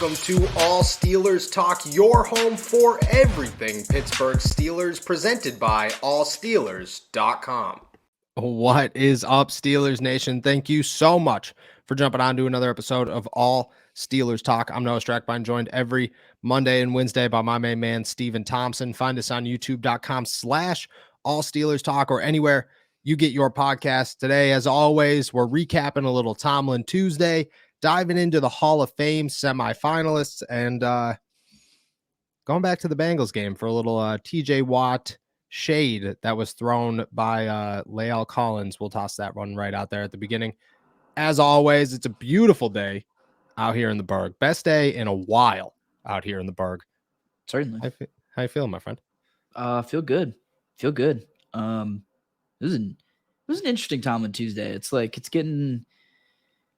Welcome to All Steelers Talk, your home for everything Pittsburgh Steelers, presented by allsteelers.com. What is up, Steelers Nation? Thank you so much for jumping on to another episode of All Steelers Talk. I'm Noah Strackbein, joined every Monday and Wednesday by my main man, Steven Thompson. Find us on youtube.com/All Steelers Talk or anywhere you get your podcast. Today, as always, we're recapping a little Tomlin Tuesday, diving into the Hall of Fame semifinalists, and going back to the Bengals game for a little TJ Watt shade that was thrown by Lael Collins. We'll toss that one right out there at the beginning. As always, it's a beautiful day out here in the Berg. Best day in a while out here in the Berg. Certainly. How you feeling, my friend? Feel good. It was an interesting Tomlin Tuesday. It's like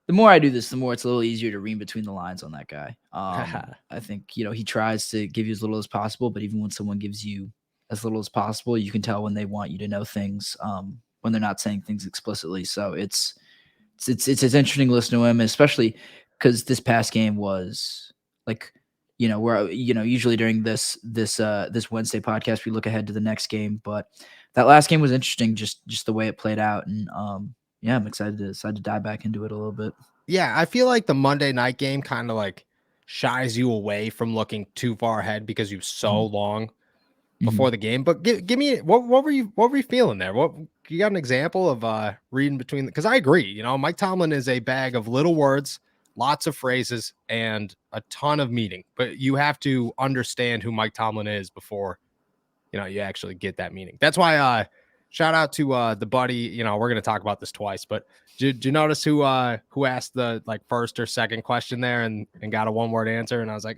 the more I do this, the more it's a little easier to read between the lines on that guy. I think, he tries to give you as little as possible, but even when someone gives you as little as possible, you can tell when they want you to know things, when they're not saying things explicitly. So it's interesting listening to him, especially because this past game was like, we're usually during this Wednesday podcast, we look ahead to the next game, but that last game was interesting, just the way it played out. And I'm excited to dive back into it a little bit. Yeah, I feel like the Monday night game kind of like shies you away from looking too far ahead because you're so long before the game. But give me what were you feeling there? What you got an example of reading between? Because I agree, Mike Tomlin is a bag of little words, lots of phrases, and a ton of meaning. But you have to understand who Mike Tomlin is before you actually get that meaning. That's why shout out to the buddy. We're going to talk about this twice, but did you notice who asked the first or second question there and got a one-word answer? And I was like,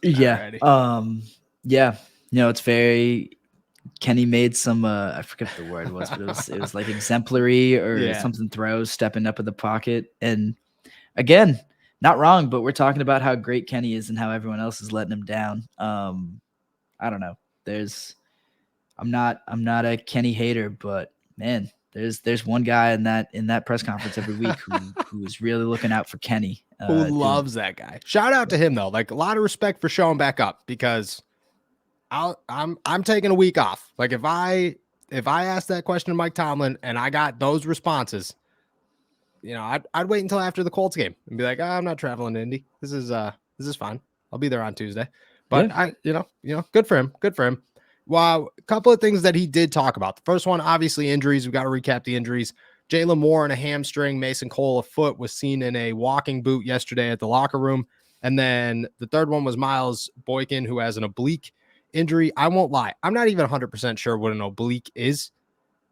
yeah. Alrighty. Yeah. It's very Kenny made some I forget what the word was, but it was like exemplary or something throws, stepping up in the pocket. And again, not wrong, but we're talking about how great Kenny is and how everyone else is letting him down. I don't know. I'm not a Kenny hater, but man, there's one guy in that press conference every week who is really looking out for Kenny. Who loves that guy. Shout out to him though. Like a lot of respect for showing back up, because I'm taking a week off. Like if I asked that question to Mike Tomlin and I got those responses, I'd wait until after the Colts game and be like, I'm not traveling to Indy. This is fine. I'll be there on Tuesday. But good for him. Good for him. Well, a couple of things that he did talk about. The first one, obviously injuries. We've got to recap the injuries. Jalen Moore and a hamstring, Mason Cole a foot, was seen in a walking boot yesterday at the locker room. And then the third one was Miles Boykin, who has an oblique injury. I won't lie, I'm not even 100% sure what an oblique is,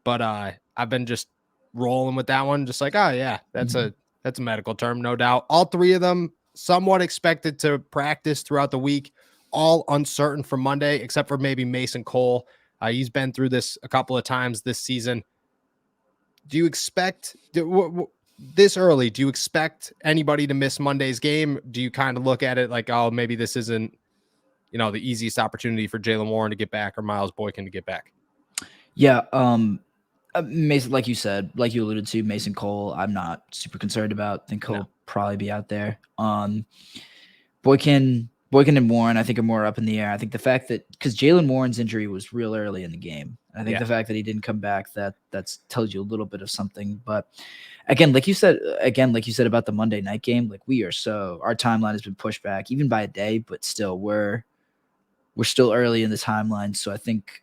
but I've been just rolling with that one. Just like, that's a medical term, no doubt. All three of them somewhat expected to practice throughout the week. All uncertain for Monday, except for maybe Mason Cole. He's been through this a couple of times this season. Do you expect this early? Do you expect anybody to miss Monday's game? Do you kind of look at it like, oh, maybe this isn't, the easiest opportunity for Jalen Warren to get back or Miles Boykin to get back? Yeah. Mason, like you said, like you alluded to, Mason Cole, I'm not super concerned about. I think he'll probably be out there. Boykin and Warren, I think, are more up in the air. I think the fact that, because Jalen Warren's injury was real early in the game, I think the fact that he didn't come back, that tells you a little bit of something. But again, like you said about the Monday night game, like our timeline has been pushed back even by a day, but still we're still early in the timeline. So I think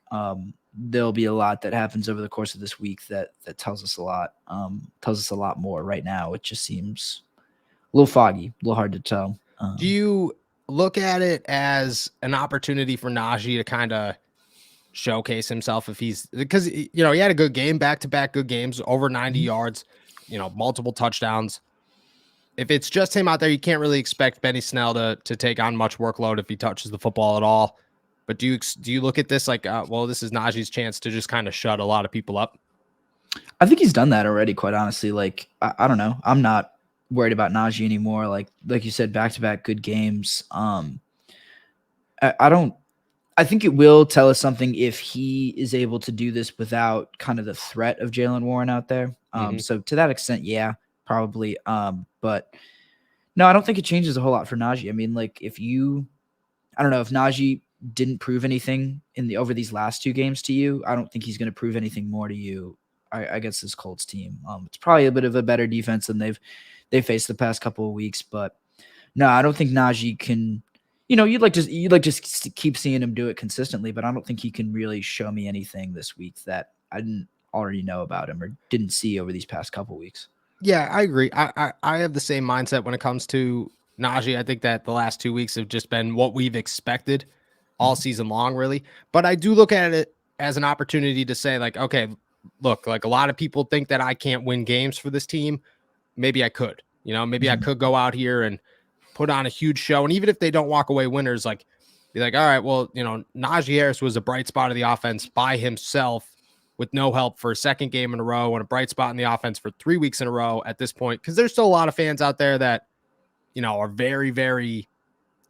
there'll be a lot that happens over the course of this week that tells us a lot more. Right now, it just seems a little foggy, a little hard to tell. Do you look at it as an opportunity for Najee to kind of showcase himself because he had a good game, back-to-back good games, over 90 yards, multiple touchdowns. If it's just him out there, you can't really expect Benny Snell to take on much workload if he touches the football at all. But do you look at this like, this is Najee's chance to just kind of shut a lot of people up? I think he's done that already, quite honestly. Like, I don't know. I'm not worried about Najee anymore. Like you said, back-to-back good games. I think it will tell us something if he is able to do this without kind of the threat of Jalen Warren out there. So to that extent, yeah, probably. But No, I don't think it changes a whole lot for Najee. I mean, like I don't know if Najee didn't prove anything over these last 2 games to you. I don't think he's going to prove anything more to you. I guess this Colts team. It's probably a bit of a better defense than they've faced the past couple of weeks, but no, I don't think Najee can. You'd like to keep seeing him do it consistently, but I don't think he can really show me anything this week that I didn't already know about him or didn't see over these past couple weeks. Yeah, I agree. I have the same mindset when it comes to Najee. I think that the last 2 weeks have just been what we've expected all season long, really. But I do look at it as an opportunity to say, like, okay, look, like a lot of people think that I can't win games for this team. Maybe I could, maybe I could go out here and put on a huge show. And even if they don't walk away winners, like, be like, all right, well, Najee Harris was a bright spot of the offense by himself with no help for a second game in a row and a bright spot in the offense for 3 weeks in a row at this point. Cause there's still a lot of fans out there that, are very, very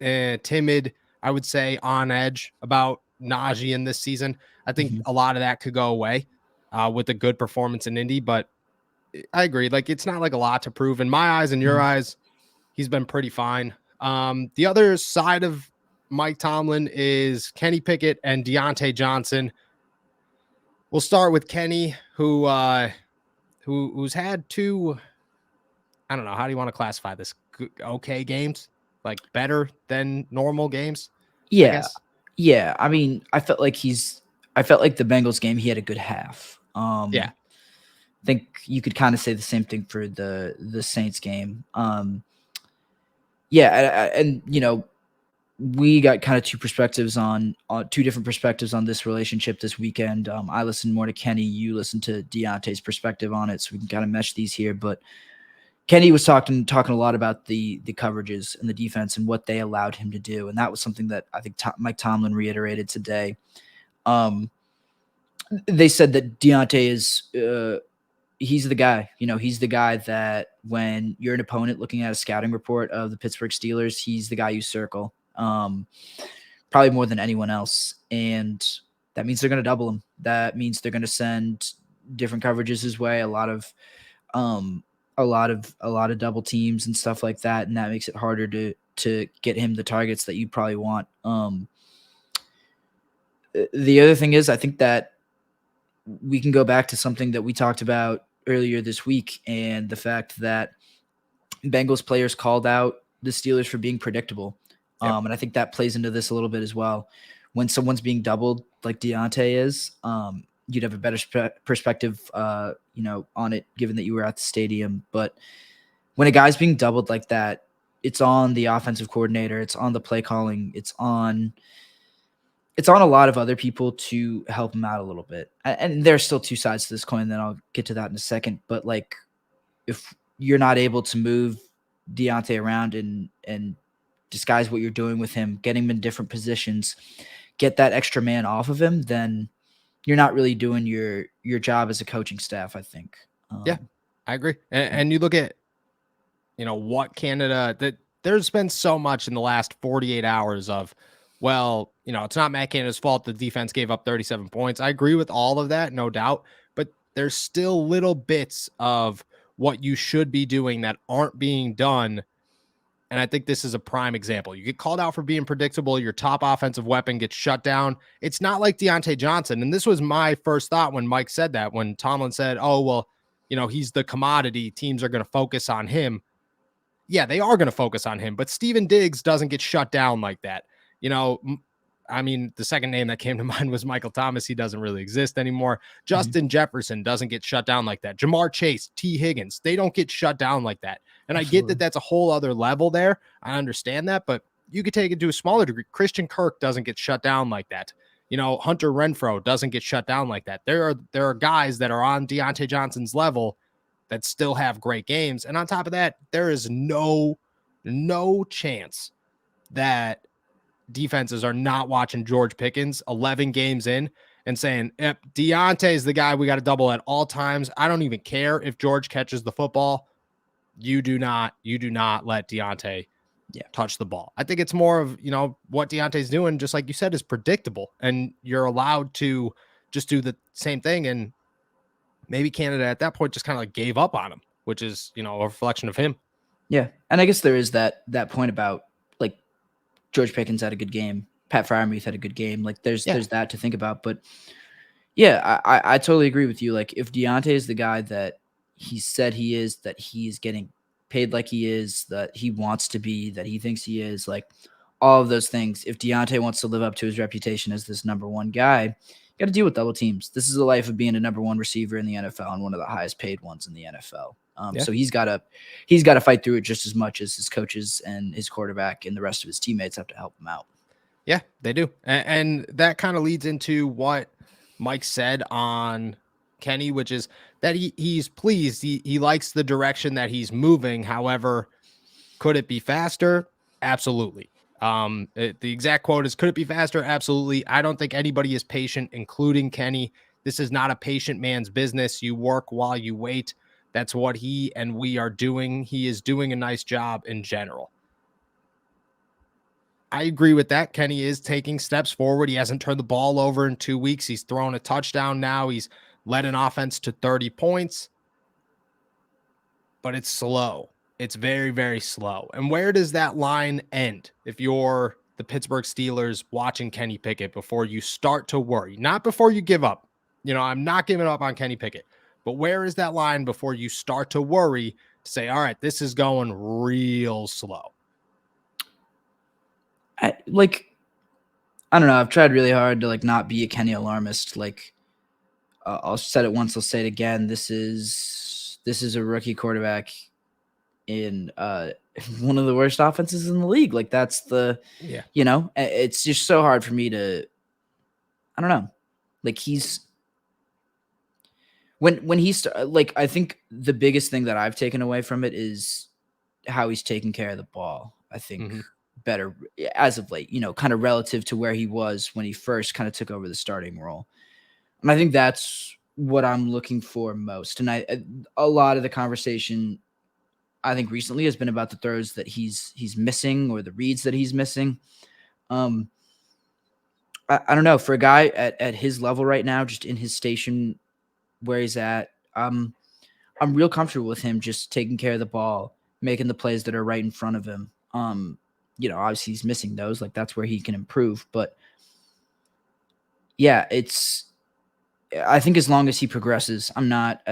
timid, I would say, on edge about Najee in this season. I think a lot of that could go away with a good performance in Indy, but I agree. Like, it's not like a lot to prove in my eyes and your eyes. He's been pretty fine. The other side of Mike Tomlin is Kenny Pickett and Deontay Johnson. We'll start with Kenny, who's had 2, I don't know, how do you want to classify this? Okay games, like better than normal games. Yeah. I guess. Yeah. I mean, I felt like the Bengals game, he had a good half. Yeah. I think you could kind of say the same thing for the Saints game. Yeah. And we got kind of 2 perspectives on 2 different perspectives on this relationship this weekend. I listened more to Kenny. You listened to Deontay's perspective on it. So we can kind of mesh these here, but Kenny was talking a lot about the coverages and the defense and what they allowed him to do. And that was something that I think Mike Tomlin reiterated today. They said that Deontay is, he's the guy, he's the guy that when you're an opponent looking at a scouting report of the Pittsburgh Steelers, he's the guy you circle, probably more than anyone else. And that means they're going to double him. That means they're going to send different coverages his way, a lot of double teams and stuff like that. And that makes it harder to get him the targets that you probably want. The other thing is, I think that we can go back to something that we talked about earlier this week, and the fact that Bengals players called out the Steelers for being predictable. Yep. And I think that plays into this a little bit as well. When someone's being doubled like Deontay is, you'd have a better perspective, on it, given that you were at the stadium. But when a guy's being doubled like that, it's on the offensive coordinator, it's on the play calling, it's on a lot of other people to help him out a little bit. And there's still 2 sides to this coin, then I'll get to that in a second. But like, if you're not able to move Deontay around and disguise what you're doing with him, getting him in different positions, get that extra man off of him, then you're not really doing your job as a coaching staff, I think. Yeah, I agree. And you look at, what Canada, that there's been so much in the last 48 hours of, well, it's not Matt Canada's fault the defense gave up 37 points. I agree with all of that, no doubt. But there's still little bits of what you should be doing that aren't being done. And I think this is a prime example. You get called out for being predictable. Your top offensive weapon gets shut down. It's not like Deontay Johnson. And this was my first thought when Mike said that, when Tomlin said, oh, well, he's the commodity. Teams are going to focus on him. Yeah, they are going to focus on him. But Steven Diggs doesn't get shut down like that. I mean, the second name that came to mind was Michael Thomas. He doesn't really exist anymore. Justin Jefferson doesn't get shut down like that. Jamar Chase, T. Higgins, they don't get shut down like that. And I get that that's a whole other level there. I understand that, but you could take it to a smaller degree. Christian Kirk doesn't get shut down like that. Hunter Renfrow doesn't get shut down like that. There are guys that are on Deontay Johnson's level that still have great games. And on top of that, there is no chance that defenses are not watching George Pickens 11 games in and saying, yep, Deontay is the guy we got to double at all times. I don't even care if George catches the football. You do not let Deontay touch the ball. I think it's more of, what Deontay's doing, just like you said, is predictable, and you're allowed to just do the same thing. And maybe Canada at that point just kind of like gave up on him, which is, a reflection of him. Yeah. And I guess there is that point about like George Pickens had a good game. Pat Freiermuth had a good game. Like there's that to think about. But yeah, I totally agree with you. Like if Deontay is the guy that he said he is, that he's getting paid like he is, that he wants to be, that he thinks he is, like all of those things. If Deontay wants to live up to his reputation as this number one guy, you got to deal with double teams. This is the life of being a number one receiver in the NFL and one of the highest paid ones in the NFL. So he's got to fight through it just as much as his coaches and his quarterback and the rest of his teammates have to help him out. Yeah, they do. And that kind of leads into what Mike said on Kenny, which is that he's pleased. He likes the direction that he's moving. However, could it be faster? Absolutely. The exact quote is, could it be faster? Absolutely. I don't think anybody is patient, including Kenny. This is not a patient man's business. You work while you wait. That's what he and we are doing. He is doing a nice job in general. I agree with that. Kenny is taking steps forward. He hasn't turned the ball over in 2 weeks. He's thrown a touchdown now. He's led an offense to 30 points. But it's slow. It's very, very slow. And where does that line end if you're the Pittsburgh Steelers watching Kenny Pickett before you start to worry? Not before you give up. I'm not giving up on Kenny Pickett. But where is that line before you start to worry to say, all right, this is going real slow? I don't know. I've tried really hard to not be a Kenny alarmist. I'll said it once, I'll say it again. This is a rookie quarterback in one of the worst offenses in the league. That's it's just so hard for me to, I don't know. He's when he's I think the biggest thing that I've taken away from it is how he's taking care of the ball. I think better as of late, kind of relative to where he was when he first kind of took over the starting role. And I think that's what I'm looking for most. And a lot of the conversation I think recently has been about the throws that he's missing or the reads that he's missing. I don't know, for a guy at his level right now, just in his station where he's at, I'm real comfortable with him just taking care of the ball, making the plays that are right in front of him. Obviously he's missing those, that's where he can improve, but yeah, I think as long as he progresses, I'm not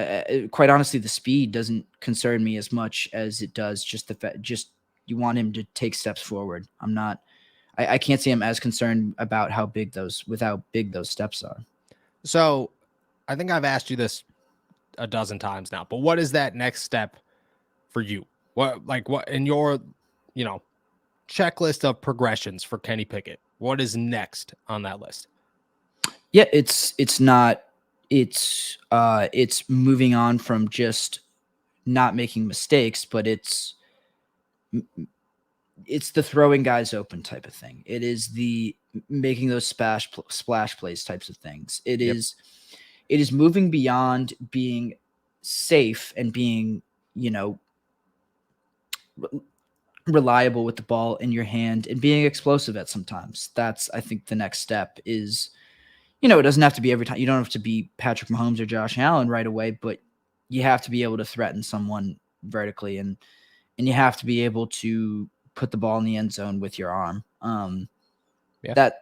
quite honestly, the speed doesn't concern me as much as it does just the fact, you want him to take steps forward. I can't say I'm as concerned about how big those steps are. So I think I've asked you this a dozen times now, but what is that next step for you? What in your, checklist of progressions for Kenny Pickett? What is next on that list? Yeah, it's moving on from just not making mistakes, but it's the throwing guys open type of thing. It is the making those splash plays types of things. It is moving beyond being safe and being, reliable with the ball in your hand and being explosive at sometimes. That's, I think, the next step is, it doesn't have to be every time. You don't have to be Patrick Mahomes or Josh Allen right away, but you have to be able to threaten someone vertically, and you have to be able to put the ball in the end zone with your arm.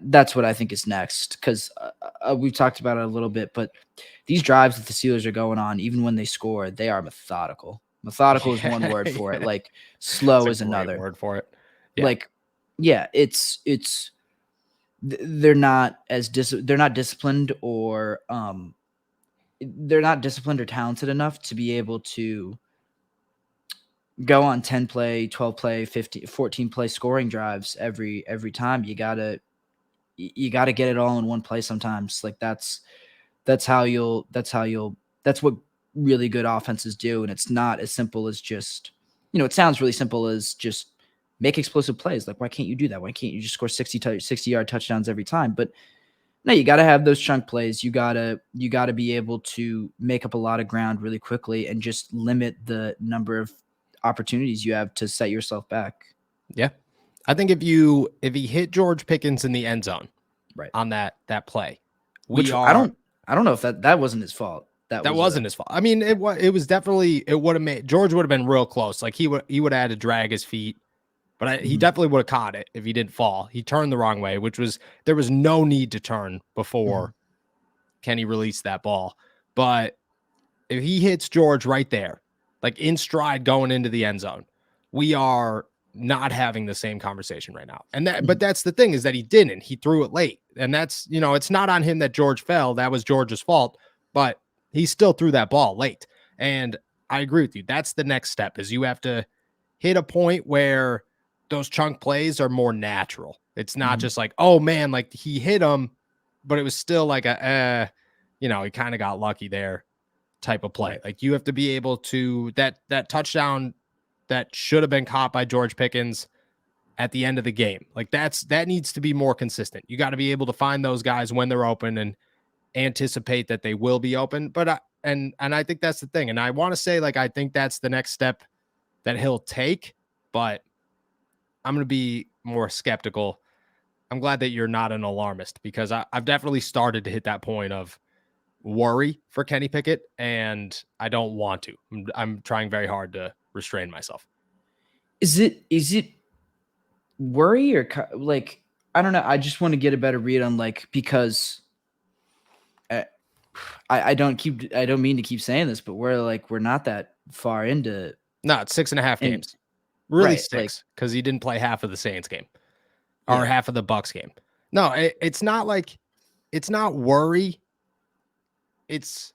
That's what I think is next, because we've talked about it a little bit, but these drives that the Steelers are going on, even when they score, they are methodical. Methodical is one word for it. Slow is another word for it. It's they're not disciplined, or they're not disciplined or talented enough to be able to go on 10 play, 12 play, 15, 14 play scoring drives every time. You gotta get it all in one play sometimes. That's what really good offenses do. And it's not as simple as just, it sounds really simple as just make explosive plays. Why can't you do that? Why can't you just score 60-yard touchdowns every time? But no, you got to have those chunk plays. You gotta be able to make up a lot of ground really quickly and just limit the number of opportunities you have to set yourself back. Yeah. I think if he hit George Pickens in the end zone, right, on that play, I don't know if that wasn't his fault. That wasn't his fault. I mean, it was definitely, it would have made, George would have been real close. Like he would have had to drag his feet, but he definitely would have caught it if he didn't fall. He turned the wrong way, there was no need to turn before Kenny released that ball. But if he hits George right there, like in stride going into the end zone, we are not having the same conversation right now. And but that's the thing, is that he didn't. He threw it late. And that's, it's not on him that George fell. That was George's fault. But he still threw that ball late. And I agree with you. That's the next step, is you have to hit a point where those chunk plays are more natural. It's not just like, oh man, like he hit him, but it was still like he kind of got lucky there type of play. Like you have to be able to, that touchdown that should have been caught by George Pickens at the end of the game. Like that needs to be more consistent. You got to be able to find those guys when they're open and anticipate that they will be open. But I think that's the thing. And I want to say, like, I think that's the next step that he'll take, but I'm going to be more skeptical. I'm glad that you're not an alarmist, because I've definitely started to hit that point of worry for Kenny Pickett, and I don't want to. I'm trying very hard to restrain myself. Is it worry or like, I don't know. I just want to get a better read on, like, because I don't mean to keep saying this, but we're not that far into. No, it's 6.5 games. Really 6, because he didn't play half of the Saints game or half of the Bucks game. No, it's not like, it's not worry. It's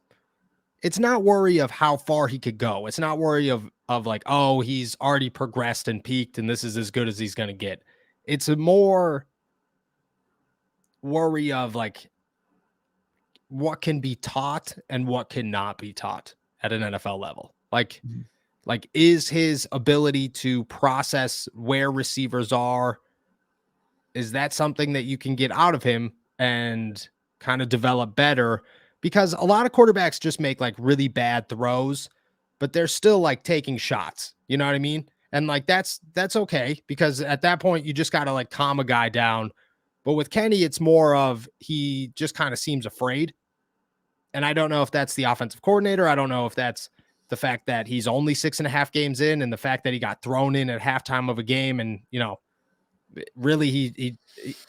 not worry of how far he could go. It's not worry of like, oh, he's already progressed and peaked and this is as good as he's going to get. It's a more worry of like what can be taught and what cannot be taught at an NFL level. Like is his ability to process where receivers are, is that something that you can get out of him and kind of develop better? Because a lot of quarterbacks just make like really bad throws, but they're still like taking shots. You know what I mean? And like, that's okay, because at that point you just got to like calm a guy down. But with Kenny, it's more of, he just kind of seems afraid. And I don't know if that's the offensive coordinator. I don't know if that's the fact that he's only 6.5 games in, and the fact that he got thrown in at halftime of a game. And, really he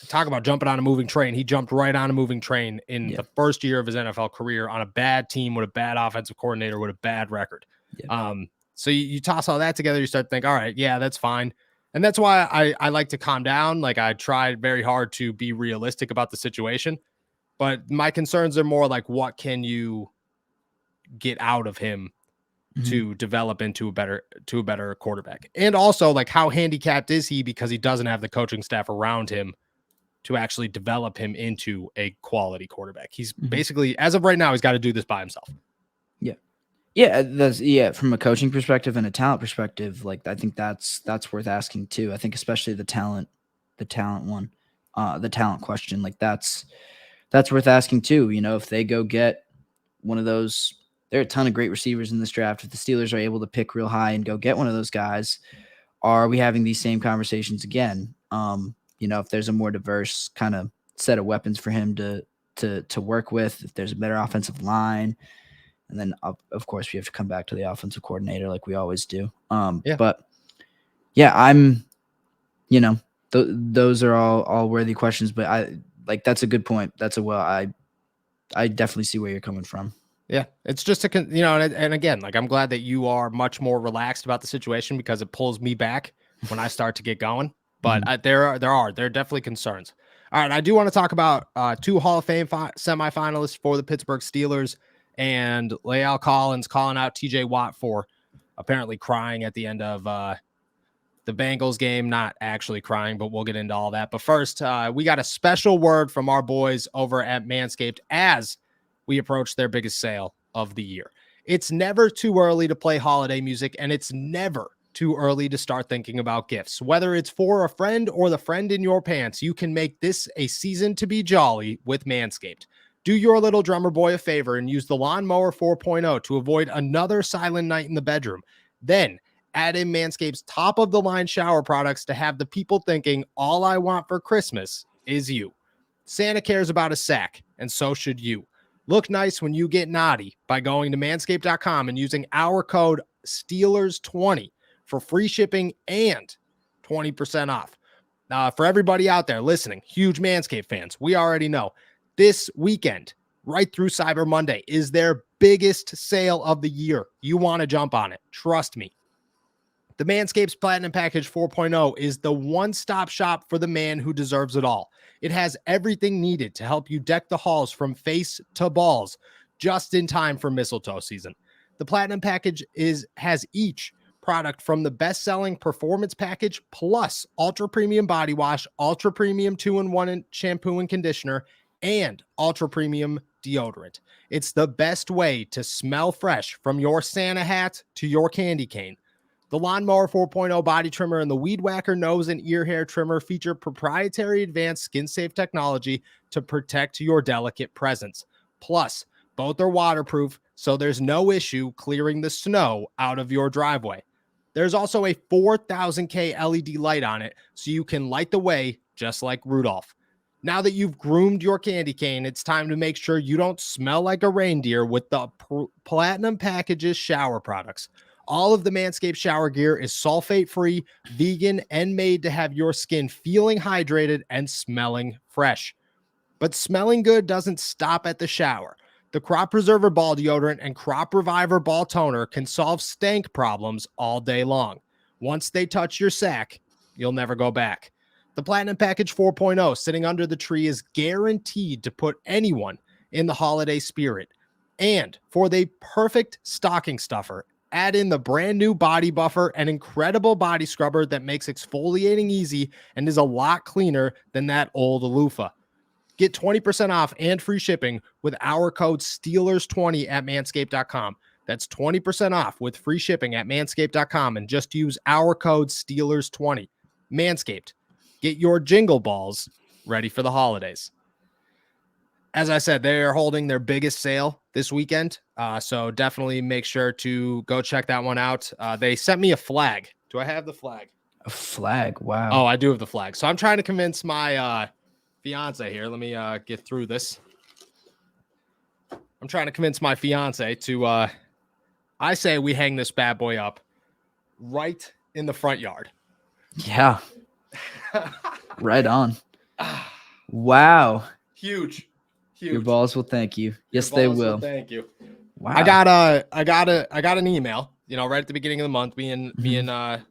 talk about jumping on a moving train. He jumped right on a moving train in the first year of his NFL career on a bad team with a bad offensive coordinator with a bad record. So you toss all that together, you start to think, all right, yeah, that's fine. And that's why I like to calm down. Like, I tried very hard to be realistic about the situation, but my concerns are more like, what can you get out of him to develop into a better quarterback? And also, like, how handicapped is he because he doesn't have the coaching staff around him to actually develop him into a quality quarterback? He's basically, as of right now, he's got to do this by himself. From a coaching perspective and a talent perspective, like, I think that's worth asking too. I think especially the talent one, the talent question, like that's worth asking too. If they go get one of those, there are a ton of great receivers in this draft. If the Steelers are able to pick real high and go get one of those guys, are we having these same conversations again? If there's a more diverse kind of set of weapons for him to work with, if there's a better offensive line, and then of course we have to come back to the offensive coordinator like we always do. But yeah, I'm, those are all worthy questions, but that's a good point. I definitely see where you're coming from. Yeah, it's just and again, like, I'm glad that you are much more relaxed about the situation, because it pulls me back when I start to get going. But there are definitely concerns. All right, I do want to talk about 2 Hall of Fame semifinalists for the Pittsburgh Steelers, and La'el Collins calling out TJ Watt for apparently crying at the end of the Bengals game. Not actually crying, but we'll get into all that. But first, we got a special word from our boys over at Manscaped as we approach their biggest sale of the year. It's never too early to play holiday music, and it's never too early to start thinking about gifts. Whether it's for a friend or the friend in your pants, you can make this a season to be jolly with Manscaped. Do your little drummer boy a favor and use the Lawnmower 4.0 to avoid another silent night in the bedroom. Then add in Manscaped's top-of-the-line shower products to have the people thinking, all I want for Christmas is you. Santa cares about a sack, and so should you. Look nice when you get naughty by going to manscaped.com and using our code Steelers20 for free shipping and 20% off. For everybody out there listening, huge Manscaped fans, we already know this weekend, right through Cyber Monday, is their biggest sale of the year. You want to jump on it. Trust me. The Manscaped's Platinum Package 4.0 is the one-stop shop for the man who deserves it all. It has everything needed to help you deck the halls from face to balls just in time for mistletoe season. The Platinum Package has each product from the best-selling Performance Package plus Ultra Premium Body Wash, Ultra Premium 2-in-1 Shampoo and Conditioner, and Ultra Premium Deodorant. It's the best way to smell fresh from your Santa hat to your candy cane. The Lawnmower 4.0 body trimmer and the Weed Whacker nose and ear hair trimmer feature proprietary advanced skin-safe technology to protect your delicate presence. Plus, both are waterproof, so there's no issue clearing the snow out of your driveway. There's also a 4000K LED light on it, so you can light the way just like Rudolph. Now that you've groomed your candy cane, it's time to make sure you don't smell like a reindeer with the Platinum Package's shower products. All of the Manscaped shower gear is sulfate-free, vegan, and made to have your skin feeling hydrated and smelling fresh. But smelling good doesn't stop at the shower. The Crop Preserver Ball Deodorant and Crop Reviver Ball Toner can solve stank problems all day long. Once they touch your sack, you'll never go back. The Platinum Package 4.0 sitting under the tree is guaranteed to put anyone in the holiday spirit. And for the perfect stocking stuffer, add in the brand new Body Buffer, an incredible body scrubber that makes exfoliating easy and is a lot cleaner than that old loofah. Get 20% off and free shipping with our code Steelers20 at manscaped.com. That's 20% off with free shipping at manscaped.com and just use our code Steelers20. Manscaped, get your jingle balls ready for the holidays. As I said, they are holding their biggest sale this weekend, so definitely make sure to go check that one out. They sent me a flag. Do I have the flag? A flag? Wow. Oh, I do have the flag. So I'm trying to convince my fiance here. Let me get through this. I'm trying to convince my fiance to, I say we hang this bad boy up right in the front yard. Yeah. Right on. Wow. Huge. Your balls will thank you. Yes, they will. Thank you. Wow. I got an email, right at the beginning of the month. Me and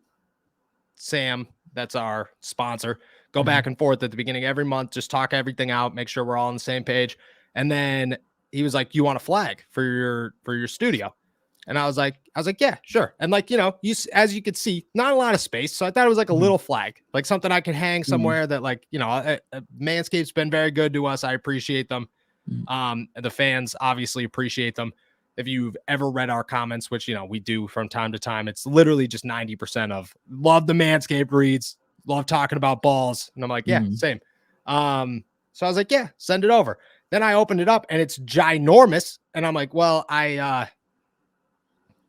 Sam, that's our sponsor, go back and forth at the beginning of every month, just talk everything out, make sure we're all on the same page. And then he was like, "You want a flag for your studio?" And I was like, "Yeah, sure." And as you could see, not a lot of space. So I thought it was like a little flag, like something I could hang somewhere that Manscaped's been very good to us. I appreciate them. The fans obviously appreciate them. If you've ever read our comments, which, we do from time to time, it's literally just 90% of love the Manscaped reads, love talking about balls. And I'm like, yeah, same. So I was like, yeah, send it over. Then I opened it up and it's ginormous. And I'm like, well, I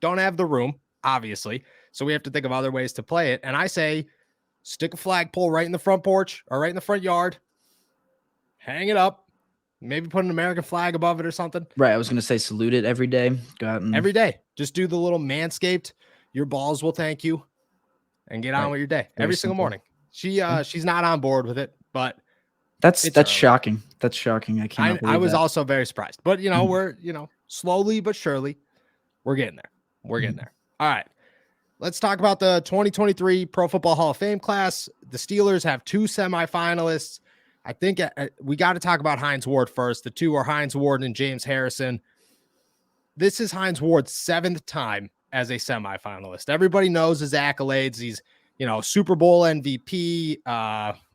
don't have the room, obviously. So we have to think of other ways to play it. And I say, stick a flagpole right in the front porch or right in the front yard, hang it up. Maybe put an American flag above it or something. Right. I was going to say salute it every day. Go out and... Every day. Just do the little Manscaped. Your balls will thank you. And get on with your day. Every single morning. She's not on board with it, but that's shocking. That's shocking. I was also very surprised. But we're slowly but surely we're getting there. We're getting there. All right. Let's talk about the 2023 Pro Football Hall of Fame class. The Steelers have 2 semifinalists. I think we got to talk about Hines Ward first. The 2 are Hines Ward and James Harrison. This is Hines Ward's 7th time as a semifinalist. Everybody knows his accolades. He's, Super Bowl MVP.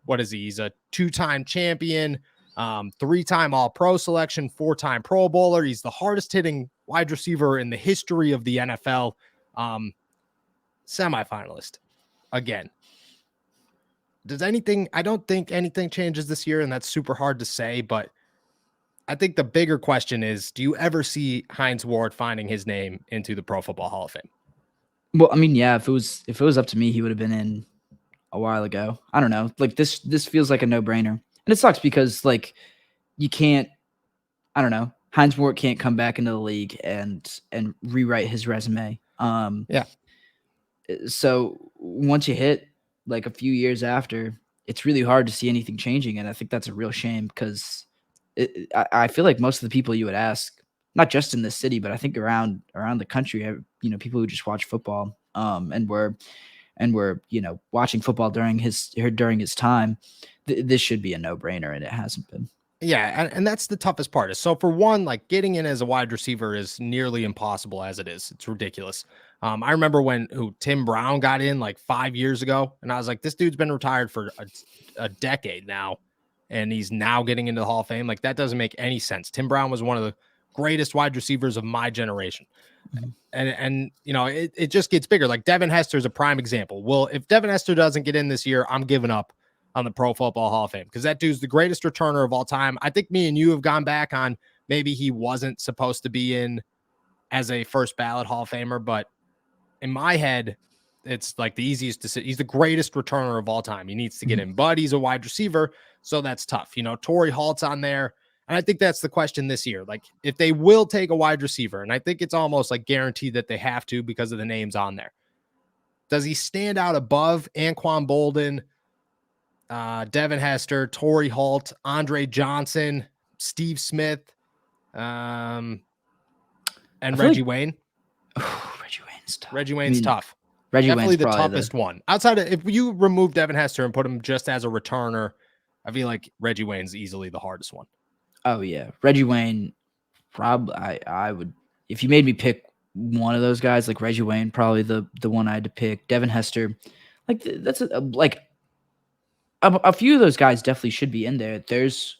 What is he? He's a 2-time champion, 3-time All-Pro selection, 4-time Pro Bowler. He's the hardest hitting wide receiver in the history of the NFL. Semifinalist again. I don't think anything changes this year, and that's super hard to say, but I think the bigger question is, do you ever see Hines Ward finding his name into the Pro Football Hall of Fame? Well, I mean, yeah, if it was up to me, he would have been in a while ago. I don't know. Like this feels like a no-brainer. And it sucks because you can't, I don't know. Hines Ward can't come back into the league and rewrite his resume. Yeah. So once you hit like a few years after, it's really hard to see anything changing, and I think that's a real shame because I feel like most of the people you would ask, not just in this city, but I think around the country, people who just watch football, and were watching football during his time, this should be a no brainer, and it hasn't been. Yeah, and that's the toughest part. So for one, like getting in as a wide receiver is nearly impossible as it is. It's ridiculous. I remember when Tim Brown got in like 5 years ago, and I was like, this dude's been retired for a decade now, and he's now getting into the Hall of Fame. Like that doesn't make any sense. Tim Brown was one of the greatest wide receivers of my generation. Mm-hmm. And it just gets bigger. Like Devin Hester is a prime example. Well, if Devin Hester doesn't get in this year, I'm giving up on the Pro Football Hall of Fame because that dude's the greatest returner of all time. I think me and you have gone back on maybe he wasn't supposed to be in as a first ballot Hall of Famer, but in my head, it's like the easiest to say. He's the greatest returner of all time. He needs to get in, but he's a wide receiver, so that's tough. Torrey Holt's on there, and I think that's the question this year. Like if they will take a wide receiver, and I think it's almost like guaranteed that they have to because of the names on there. Does he stand out above Anquan Boldin, Devin Hester, Torrey Holt, Andre Johnson, Steve Smith, and Reggie Wayne? Reggie Wayne's tough. Reggie Wayne's tough. Reggie Definitely Wayne's the toughest one. Outside of if you remove Devin Hester and put him just as a returner, I feel like Reggie Wayne's easily the hardest one. Oh yeah, Reggie Wayne. Probably, I would, if you made me pick one of those guys, like Reggie Wayne, probably the one I had to pick. Devin Hester, like that's a few of those guys definitely should be in there. There's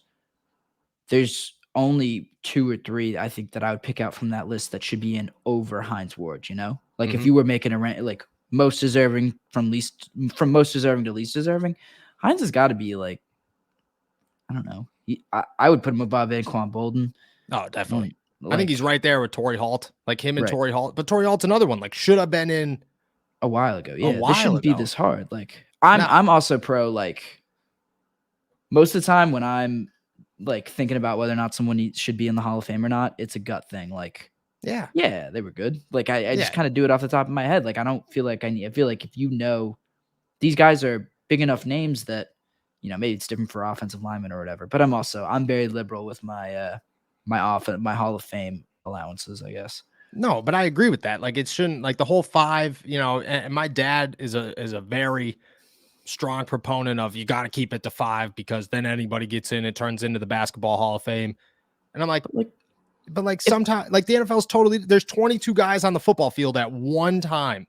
only 2 or 3 I think that I would pick out from that list that should be in over Hines Ward. Like if you were making a rank, like most deserving from most deserving to least deserving, Hines has got to be like, I don't know. I would put him above Anquan Boldin. Oh, definitely. I think he's right there with Torrey Holt, like him and Torrey Holt. But Torrey Holt's another one, like should have been in a while ago. Yeah, this shouldn't be this hard. Like I'm also pro. Like most of the time when I'm like thinking about whether or not someone should be in the Hall of Fame or not, it's a gut thing. Like yeah, they were good. Like I just kind of do it off the top of my head. Like I don't feel like I feel like if these guys are big enough names that maybe it's different for offensive linemen or whatever. But I'm very liberal with my my Hall of Fame allowances, I guess. No, but I agree with that. Like it shouldn't, like the whole 5, and my dad is a very strong proponent of you got to keep it to 5 because then anybody gets in, it turns into the Basketball Hall of Fame. And I'm like, but sometimes like the NFL is totally, there's 22 guys on the football field at one time.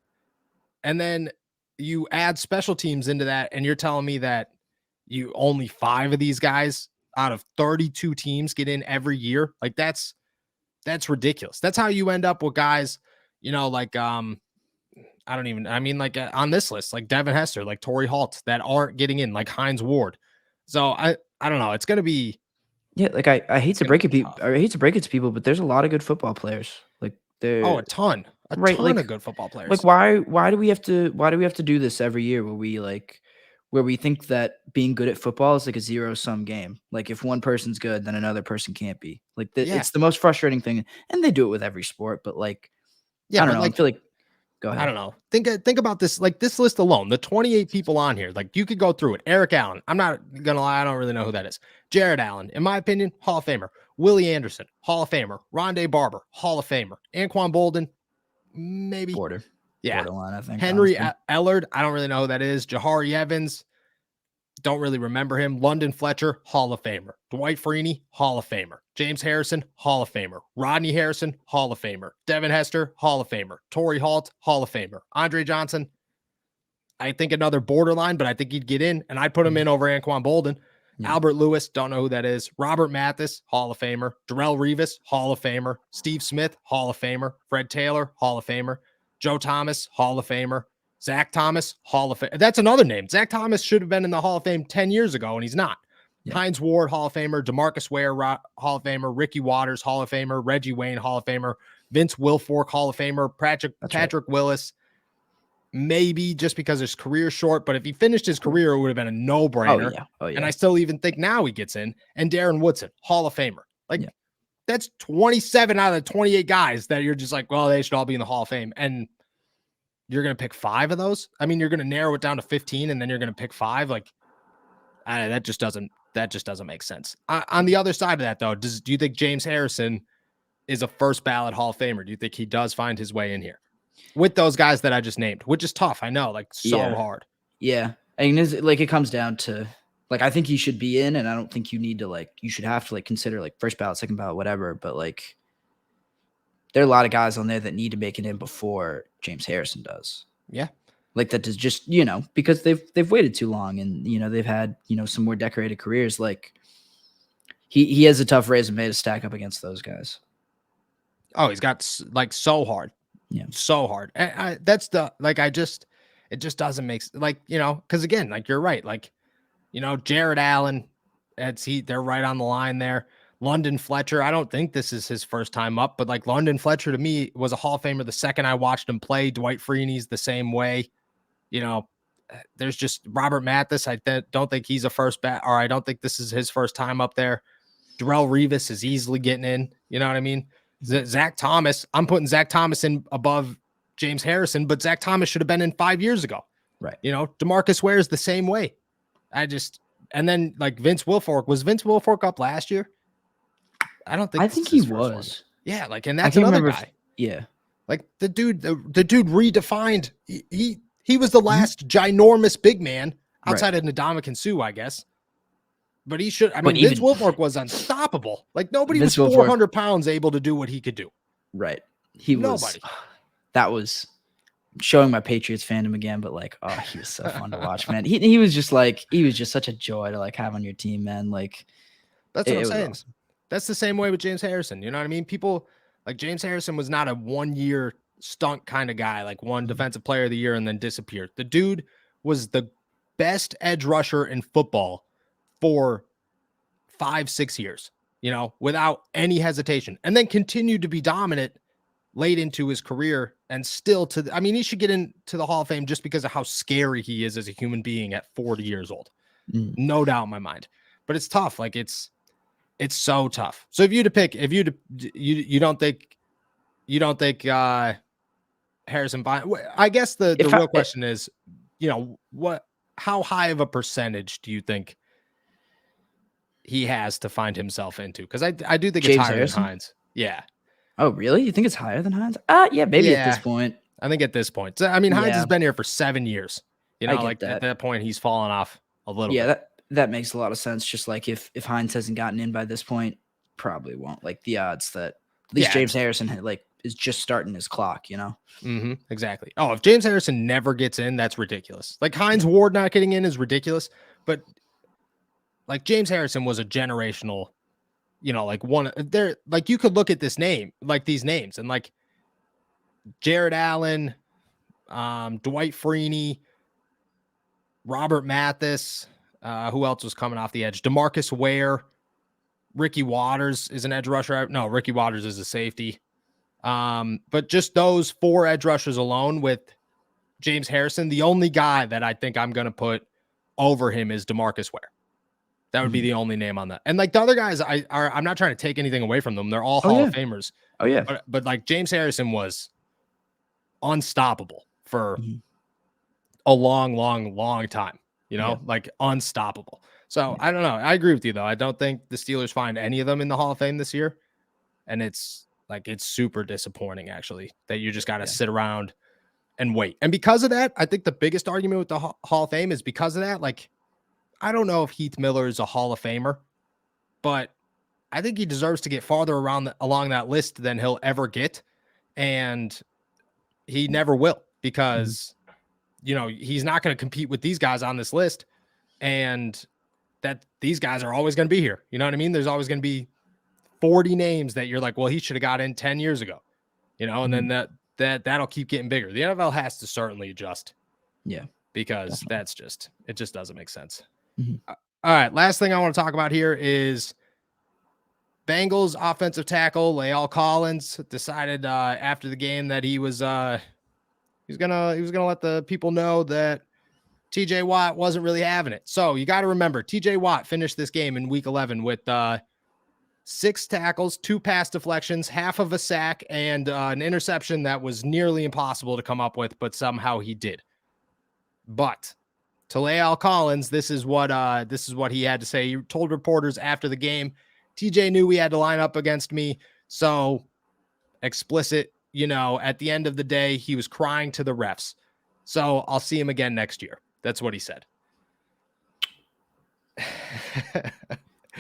And then you add special teams into that. And you're telling me that you only 5 of these guys out of 32 teams get in every year. Like that's ridiculous. That's how you end up with guys, like, on this list, like Devin Hester, like Torrey Holt that aren't getting in, like Hines Ward. So I don't know. It's going to be. Yeah. Like I hate to break it. I hate to break it to people, but there's a lot of good football players. Like there. Oh, a ton of good football players. Like why do we have to do this every year where we think that being good at football is like a zero-sum game. Like if one person's good, then another person can't be. Like it's the most frustrating thing. And they do it with every sport, but like, I don't know. I feel like, go ahead. I don't know. Think about this, like this list alone, the 28 people on here, like you could go through it. Eric Allen. I'm not going to lie. I don't really know who that is. Jared Allen, in my opinion, Hall of Famer. Willie Anderson, Hall of Famer. Rondé Barber, Hall of Famer. Anquan Boldin, maybe. Borderline, I think. Henry Ellard, I don't really know who that is. Jahari Evans, don't really remember him. London Fletcher, Hall of Famer. Dwight Freeney, Hall of Famer. James Harrison, Hall of Famer. Rodney Harrison, Hall of Famer. Devin Hester, Hall of Famer. Torrey Holt, Hall of Famer. Andre Johnson, I think another borderline, but I think he'd get in, and I'd put him in over Anquan Boldin. Yeah. Albert Lewis, don't know who that is. Robert Mathis, Hall of Famer. Darrelle Revis, Hall of Famer. Steve Smith, Hall of Famer. Fred Taylor, Hall of Famer. Joe Thomas, Hall of Famer. Zach Thomas, Hall of Fame. That's another name. Zach Thomas should have been in the Hall of Fame 10 years ago, and he's not. Yeah. Hines Ward, Hall of Famer. DeMarcus Ware, Hall of Famer. Ricky Waters, Hall of Famer. Reggie Wayne, Hall of Famer. Vince Wilfork, Hall of Famer. Patrick Willis, maybe just because his career's short, but if he finished his career, it would have been a no-brainer. Oh, yeah. And I still even think now he gets in. And Darren Woodson, Hall of Famer. Like, that's 27 out of the 28 guys that you're just like, well, they should all be in the Hall of Fame. And you're going to pick 5 of those. I mean, you're going to narrow it down to 15 and then you're going to pick 5. Like, that just doesn't make sense. On the other side of that, though, do you think James Harrison is a first ballot Hall of Famer? Do you think he does find his way in here with those guys that I just named, which is tough? I know, like, so hard. Yeah. I mean, it comes down to, like, I think he should be in, and I don't think you need to, like, you should have to, like, consider, like, first ballot, second ballot, whatever. But, like, there are a lot of guys on there that need to make it in before James Harrison does. Yeah. Like, that is just, because they've waited too long, and, they've had, some more decorated careers. Like, he has a tough resume to stack up against those guys. Oh, he's got, like, so hard. Yeah. So hard. And it just doesn't make, like, because again, like, you're right. Like, Jared Allen, they're right on the line there. London Fletcher, I don't think this is his first time up, but like London Fletcher to me was a Hall of Famer the second I watched him play. Dwight Freeney's the same way. There's just Robert Mathis. I don't think he's a first bat, or I don't think this is his first time up there. Darrelle Revis is easily getting in. You know what I mean? Zach Thomas, I'm putting Zach Thomas in above James Harrison, but Zach Thomas should have been in 5 years ago. Right. DeMarcus Ware is the same way. And then like Vince Wilfork, was Vince Wilfork up last year? I think he was. Yeah, like, and that's another guy. Yeah. Like the dude redefined. He was the last ginormous big man outside of Ndamukong Suh, I guess. But he should. I mean, Vince Wilfork was unstoppable. Like, nobody was 400 pounds able to do what he could do. Right. Nobody. That was showing my Patriots fandom again, but like, oh, he was so fun to watch, man. He was just such a joy to like have on your team, man. Like, that's what I'm saying. Awesome. That's the same way with James Harrison. You know what I mean? People like James Harrison was not a 1-year stunt kind of guy, like won Defensive Player of the Year and then disappeared. The dude was the best edge rusher in football for 5-6 years, without any hesitation, and then continued to be dominant late into his career. And still he should get into the Hall of Fame just because of how scary he is as a human being at 40 years old. No doubt in my mind. But it's tough. Like, it's so tough. So you don't think Harrison Bynum, I guess the real question is, how high of a percentage do you think he has to find himself into? Because I do think James it's higher Harrison? Than Hines. Yeah. Oh, really? You think it's higher than Hines? Yeah, maybe at this point. I think at this point. I mean, Hines has been here for 7 years. Like at that point, he's fallen off a little bit. Yeah, that makes a lot of sense. Just like if Hines hasn't gotten in by this point, probably won't. Like the odds that at least James Harrison is just starting his clock, Mm-hmm, exactly. Oh, if James Harrison never gets in, that's ridiculous. Like Hines Ward not getting in is ridiculous. But like James Harrison was a generational, like one there. Like you could look at this name, like these names, and like Jared Allen, Dwight Freeney, Robert Mathis. Who else was coming off the edge? DeMarcus Ware, Ricky Waters is an edge rusher. No, Ricky Waters is a safety. But just those 4 edge rushers alone with James Harrison, the only guy that I think I'm going to put over him is DeMarcus Ware. That would be the only name on that. And like the other guys, I'm not trying to take anything away from them. They're all Hall of Famers. Oh yeah. But like James Harrison was unstoppable for a long time, like unstoppable. So I don't know. I agree with you though. I don't think the Steelers find any of them in the Hall of Fame this year. And it's super disappointing actually that you just got to sit around and wait. And because of that, I think the biggest argument with the Hall of Fame is because of that. Like, I don't know if Heath Miller is a Hall of Famer, but I think he deserves to get farther along that list than he'll ever get. And he never will because, he's not going to compete with these guys on this list. And that these guys are always going to be here. You know what I mean? There's always going to be 40 names that you're like, well, he should have got in 10 years ago, and then that'll keep getting bigger. The NFL has to certainly adjust. Yeah. Because it just doesn't make sense. All right. Last thing I want to talk about here is Bengals offensive tackle La'el Collins decided after the game that he was gonna let the people know that TJ Watt wasn't really having it. So you got to remember TJ Watt finished this game in week 11 with 6 tackles, 2 pass deflections, half of a sack, and an interception that was nearly impossible to come up with, but somehow he did. But to La'el Collins, this is what he had to say. He told reporters after the game, TJ knew he had to line up against me, so explicit, at the end of the day, he was crying to the refs. So I'll see him again next year. That's what he said.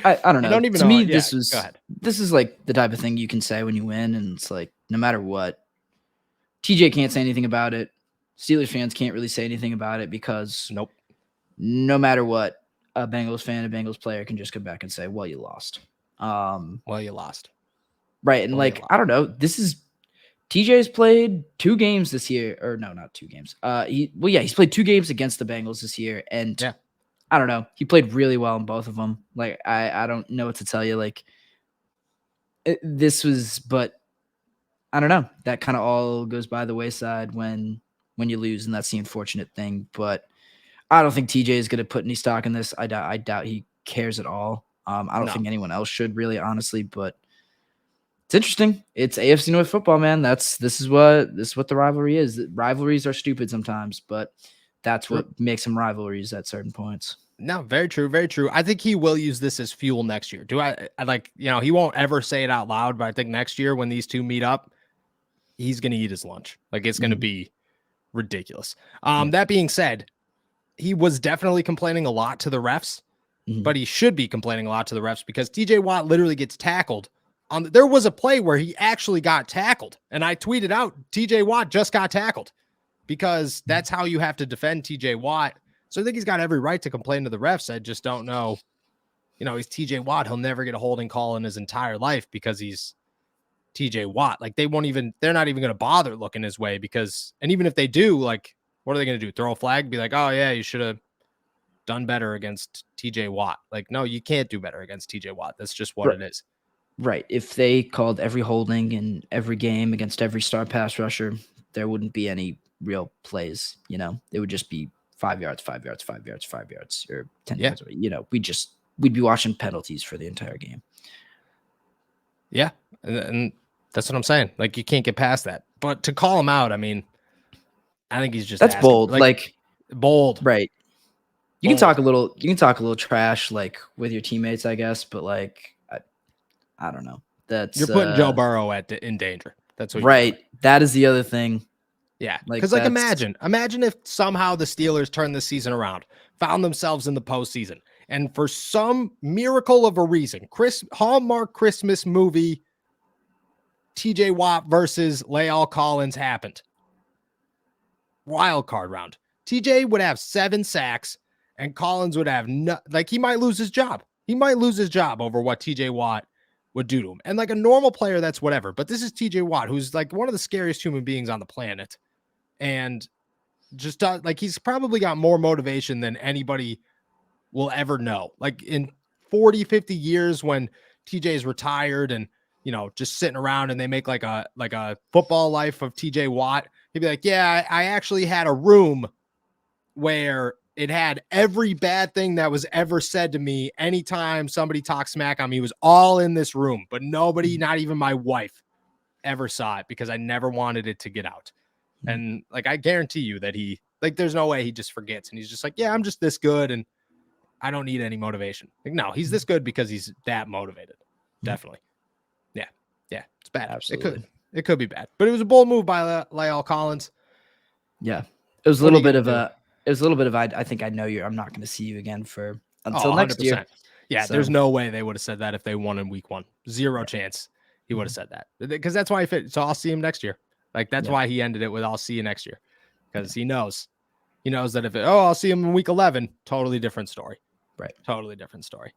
I don't know. To me, go ahead. This is like the type of thing you can say when you win, and it's like no matter what, TJ can't say anything about it. Steelers fans can't really say anything about it because no matter what, a Bengals fan, a Bengals player can just come back and say, "Well, you lost." You lost. Right, and I don't know. This is TJ's played 2 games this year, or no, not 2 games. He's played 2 games against the Bengals this year, and I don't know. He played really well in both of them. I don't know what to tell you. But I don't know. That kind of all goes by the wayside when you lose, and that's the unfortunate thing. But I don't think TJ is going to put any stock in this. I doubt he cares at all. I don't think anyone else should really, honestly. But it's interesting. It's AFC North football, man. This is what the rivalry is. Rivalries are stupid sometimes, but that's what makes them rivalries at certain points. No, very true. Very true. I think he will use this as fuel next year. He won't ever say it out loud, but I think next year when these two meet up, he's going to eat his lunch. It's going to be ridiculous. That being said, he was definitely complaining a lot to the refs, but he should be complaining a lot to the refs because TJ Watt literally gets tackled. There was a play where he actually got tackled, and I tweeted out TJ Watt just got tackled because that's how you have to defend TJ Watt. So I think he's got every right to complain to the refs. I just don't know. He's TJ Watt. He'll never get a holding call in his entire life because he's TJ Watt. They're not even going to bother looking his way and even if they do, what are they going to do? Throw a flag? Be like, oh yeah, you should have done better against TJ Watt. No, you can't do better against TJ Watt. That's just what it is. Right. If they called every holding in every game against every star pass rusher, there wouldn't be any real plays. It would just be 5 yards, 5 yards, 5 yards, 5 yards, or 10 yards. We'd be watching penalties for the entire game. Yeah. And that's what I'm saying. You can't get past that. But to call him out, I think he's just asking, bold. Bold. Right. You can talk a little trash with your teammates, I guess, but I don't know. You're putting Joe Burrow in danger. That's what right. That is the other thing. Yeah, because imagine if somehow the Steelers turned this season around, found themselves in the postseason, and for some miracle of a reason, Hallmark Christmas movie, TJ Watt versus La'el Collins happened. Wild card round. TJ would have 7 sacks, and Collins would have he might lose his job. He might lose his job over what TJ Watt would do to him. And a normal player, that's whatever. But this is TJ Watt, who's one of the scariest human beings on the planet. And just he's probably got more motivation than anybody will ever know. In 40, 50 years when TJ's retired and, just sitting around and they make a football life of TJ Watt, he'd be like, yeah, I actually had a room where it had every bad thing that was ever said to me. Anytime somebody talked smack on me, was all in this room, but nobody, not even my wife, ever saw it because I never wanted it to get out. And I guarantee you that there's no way he just forgets. And he's just yeah, I'm just this good. And I don't need any motivation. No, he's this good because he's that motivated. Definitely. Yeah. Yeah. It's bad. Absolutely. It could be bad, but it was a bold move by La'el Collins. Yeah. It was a little bit of I think I know you. I'm not going to see you again until next year. Yeah. So. There's no way they would have said that if they won in week 1. Zero chance he would have said that because that's why he fit. So I'll see him next year. That's why he ended it with I'll see you next year because he knows that if I'll see him in week 11, totally different story. Right. Totally different story.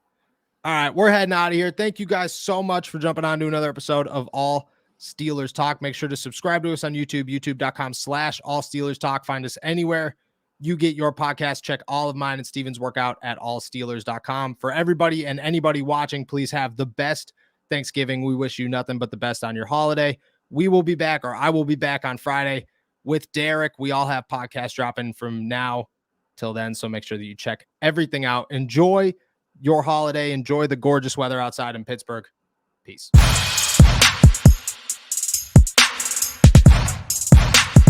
All right. We're heading out of here. Thank you guys so much for jumping on to another episode of All Steelers Talk. Make sure to subscribe to us on YouTube, youtube.com/All Steelers Talk. Find us anywhere you get your podcast. Check all of mine and Steven's workout at allsteelers.com. For everybody and anybody watching, please have the best Thanksgiving. We wish you nothing but the best on your holiday. We will be back, or I will be back on Friday with Derek. We all have podcasts dropping from now till then, so make sure that you check everything out. Enjoy your holiday. Enjoy the gorgeous weather outside in Pittsburgh. Peace.